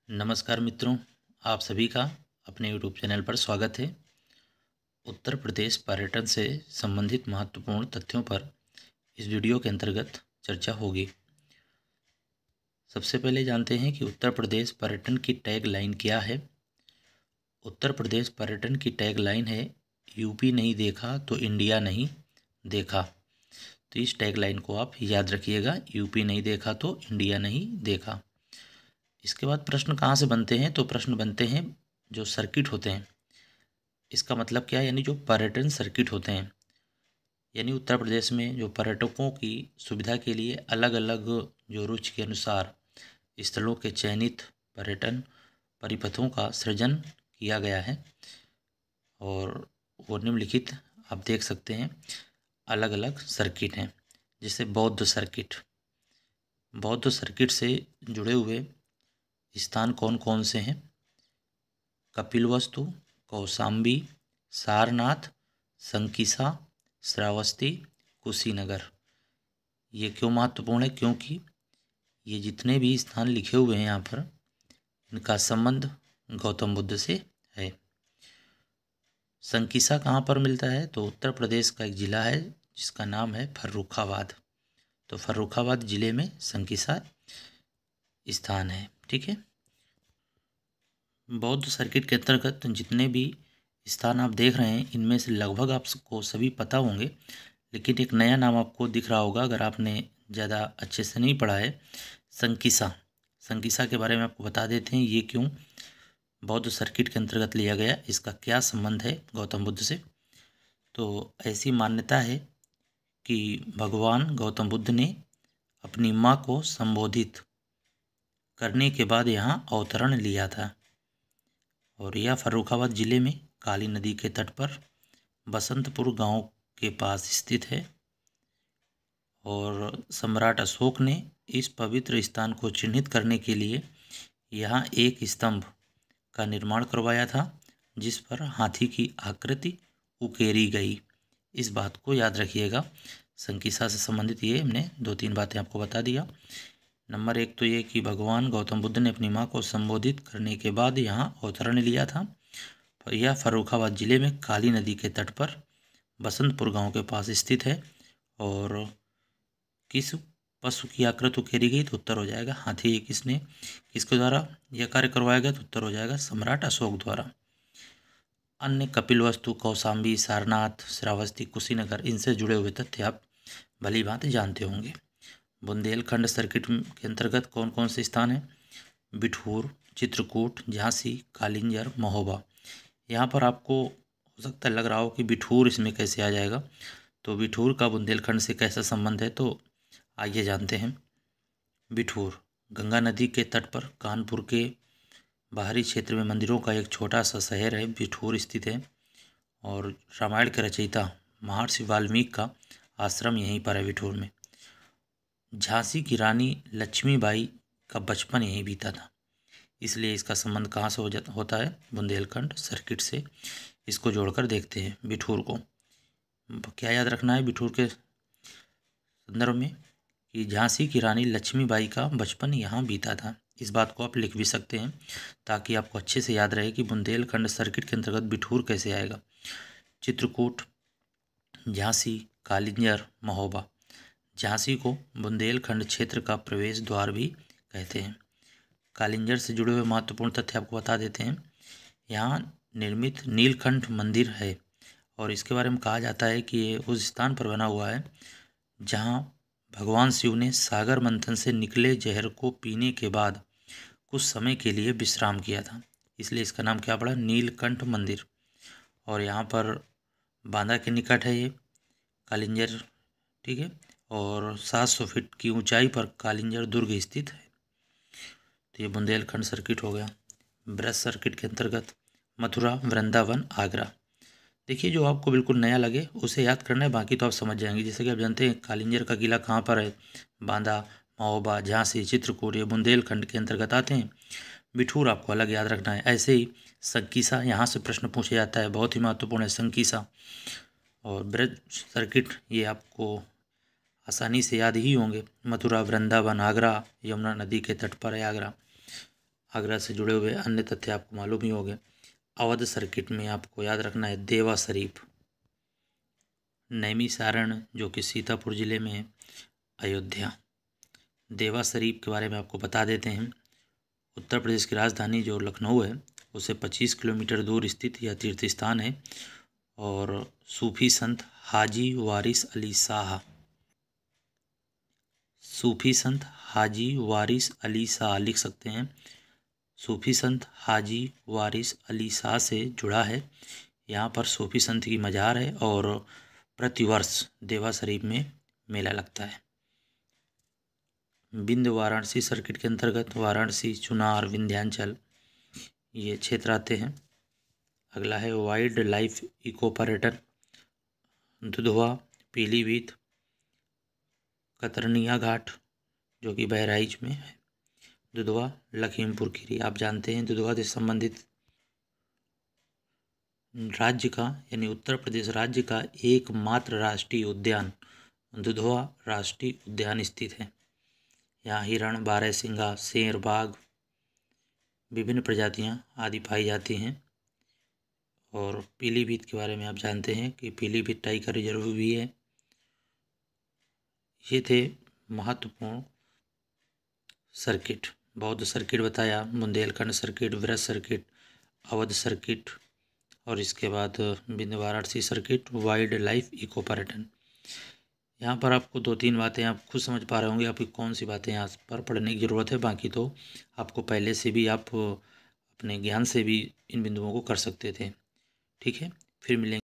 नमस्कार मित्रों, आप सभी का अपने यूट्यूब चैनल पर स्वागत है। उत्तर प्रदेश पर्यटन से संबंधित महत्वपूर्ण तथ्यों पर इस वीडियो के अंतर्गत चर्चा होगी। सबसे पहले जानते हैं कि उत्तर प्रदेश पर्यटन की टैग लाइन क्या है। उत्तर प्रदेश पर्यटन की टैग लाइन है, यूपी नहीं देखा तो इंडिया नहीं देखा। तो इस टैग लाइन को आप याद रखिएगा, यूपी नहीं देखा तो इंडिया नहीं देखा। इसके बाद प्रश्न कहाँ से बनते हैं, तो प्रश्न बनते हैं जो सर्किट होते हैं। इसका मतलब क्या है, यानी जो पर्यटन सर्किट होते हैं, यानी उत्तर प्रदेश में जो पर्यटकों की सुविधा के लिए अलग अलग जो रुचि के अनुसार स्थलों के चयनित पर्यटन परिपथों का सृजन किया गया है। और वो निम्नलिखित आप देख सकते हैं अलग अलग सर्किट हैं। जैसे बौद्ध सर्किट से जुड़े हुए स्थान कौन कौन से हैं? कपिलवस्तु, कौशाम्बी, सारनाथ, संकिसा, श्रावस्ती, कुशीनगर। ये क्यों महत्वपूर्ण है? क्योंकि ये जितने भी स्थान लिखे हुए हैं यहाँ पर, इनका संबंध गौतम बुद्ध से है। संकिसा कहाँ पर मिलता है? तो उत्तर प्रदेश का एक जिला है जिसका नाम है फर्रुखाबाद। तो फर्रुखाबाद जिले में संकिसा स्थान है। ठीक है। बौद्ध सर्किट के अंतर्गत जितने भी स्थान आप देख रहे हैं, इनमें से लगभग आपको सभी पता होंगे, लेकिन एक नया नाम आपको दिख रहा होगा अगर आपने ज़्यादा अच्छे से नहीं पढ़ा है। संकिसा। संकिसा के बारे में आपको बता देते हैं, ये क्यों बौद्ध सर्किट के अंतर्गत लिया गया, इसका क्या संबंध है गौतम बुद्ध से। तो ऐसी मान्यता है कि भगवान गौतम बुद्ध ने अपनी माँ को संबोधित करने के बाद यहाँ अवतरण लिया था। और यह फर्रुखाबाद जिले में काली नदी के तट पर बसंतपुर गांव के पास स्थित है। और सम्राट अशोक ने इस पवित्र स्थान को चिन्हित करने के लिए यहाँ एक स्तंभ का निर्माण करवाया था, जिस पर हाथी की आकृति उकेरी गई। इस बात को याद रखिएगा। संकिसा से संबंधित ये हमने 2-3 बातें आपको बता दिया। नंबर 1 तो ये कि भगवान गौतम बुद्ध ने अपनी माँ को संबोधित करने के बाद यहाँ अवतरण लिया था। यह फर्रुखाबाद जिले में काली नदी के तट पर बसंतपुर गांव के पास स्थित है। और किस पशु की आकृति उकेरी गई? तो उत्तर हो जाएगा हाथी। किसके द्वारा यह कार्य करवाया गया? तो उत्तर हो जाएगा सम्राट अशोक द्वारा। अन्य कपिलवस्तु, कौशाम्बी, सारनाथ, श्रावस्ती, कुशीनगर, इनसे जुड़े हुए तथ्य आप भली भांति जानते होंगे। बुंदेलखंड सर्किट के अंतर्गत कौन कौन से स्थान हैं? बिठूर, चित्रकूट, झांसी, कालिंजर, महोबा। यहाँ पर आपको हो सकता है लग रहा हो कि बिठूर इसमें कैसे आ जाएगा। तो बिठूर का बुंदेलखंड से कैसा संबंध है, तो आइए जानते हैं। बिठूर गंगा नदी के तट पर कानपुर के बाहरी क्षेत्र में मंदिरों का एक छोटा सा शहर है। बिठूर स्थित है। और रामायण के रचयिता महर्षि वाल्मीकि का आश्रम यहीं पर है बिठूर में। झांसी की रानी लक्ष्मीबाई का बचपन यहीं बीता था, इसलिए इसका संबंध कहाँ से होता है? बुंदेलखंड सर्किट से। इसको जोड़कर देखते हैं बिठूर को। क्या याद रखना है बिठूर के संदर्भ में? कि झांसी की रानी लक्ष्मीबाई का बचपन यहाँ बीता था। इस बात को आप लिख भी सकते हैं ताकि आपको अच्छे से याद रहे कि बुंदेलखंड सर्किट के अंतर्गत बिठूर कैसे आएगा। चित्रकूट, झांसी, कालिंजर, महोबा। झांसी को बुंदेलखंड क्षेत्र का प्रवेश द्वार भी कहते हैं। कालिंजर से जुड़े हुए महत्वपूर्ण तथ्य आपको बता देते हैं। यहाँ निर्मित नीलकंठ मंदिर है और इसके बारे में कहा जाता है कि ये उस स्थान पर बना हुआ है जहाँ भगवान शिव ने सागर मंथन से निकले जहर को पीने के बाद कुछ समय के लिए विश्राम किया था, इसलिए इसका नाम क्या पड़ा? नीलकंठ मंदिर। और यहाँ पर बांदा के निकट है ये कालिंजर। ठीक है। और 700 फीट की ऊंचाई पर कालिंजर दुर्ग स्थित है। तो ये बुंदेलखंड सर्किट हो गया। ब्रज सर्किट के अंतर्गत मथुरा, वृंदावन, आगरा। देखिए, जो आपको बिल्कुल नया लगे उसे याद करना है, बाकी तो आप समझ जाएंगे। जैसे कि आप जानते हैं कालिंजर का किला कहाँ पर है? बांदा, महोबा, झांसी, चित्रकूट, ये बुंदेलखंड के अंतर्गत आते हैं। बिठूर आपको अलग याद रखना है। ऐसे ही संकिसा, यहाँ से प्रश्न पूछा जाता है, बहुत ही महत्वपूर्ण है संकिसा। और ब्रज सर्किट ये आपको आसानी से याद ही होंगे। मथुरा, वृंदावन, आगरा, यमुना नदी के तट पर है आगरा। आगरा से जुड़े हुए अन्य तथ्य आपको मालूम ही होंगे। अवध सर्किट में आपको याद रखना है देवा शरीफ, नैमिषारण जो कि सीतापुर जिले में है, अयोध्या। देवा शरीफ के बारे में आपको बता देते हैं। उत्तर प्रदेश की राजधानी जो लखनऊ है उसे 25 किलोमीटर दूर स्थित यह तीर्थ स्थान है। और सूफी संत हाजी वारिस अली शाह, सूफी संत हाजी वारिस अली शाह लिख सकते हैं। सूफी संत हाजी वारिस अली शाह से जुड़ा है। यहाँ पर सूफी संत की मज़ार है और प्रतिवर्ष देवा शरीफ में मेला लगता है। विंध्य वाराणसी सर्किट के अंतर्गत वाराणसी, चुनार, विंध्याचल ये क्षेत्र आते हैं। अगला है वाइल्ड लाइफ इको पर्यटन, दुधवा, पीलीभीत, कतरनिया घाट जो कि बहराइच में है, दुधवा, लखीमपुर खीरी। आप जानते हैं दुधवा से संबंधित राज्य का यानी उत्तर प्रदेश राज्य का एकमात्र राष्ट्रीय उद्यान दुधवा राष्ट्रीय उद्यान स्थित है। यहाँ हिरण, बारहसिंगा, शेर, बाघ, विभिन्न प्रजातियाँ आदि पाई जाती हैं। और पीलीभीत के बारे में आप जानते हैं कि पीलीभीत टाइगर रिजर्व भी है। ये थे महत्वपूर्ण सर्किट। बौद्ध सर्किट बताया, Bundelkhand circuit, Vraj circuit, Awadh circuit और इसके बाद Vindhya Varanasi circuit, wild life eco पर्यटन। यहाँ पर आपको 2-3 बातें आप खुद समझ पा रहे होंगे, आपकी कौन सी बातें यहाँ पर पढ़ने की ज़रूरत है। बाकी तो आपको पहले से भी आप अपने ज्ञान से भी इन बिंदुओं को कर सकते थे। ठीक है, फिर मिलेंगे।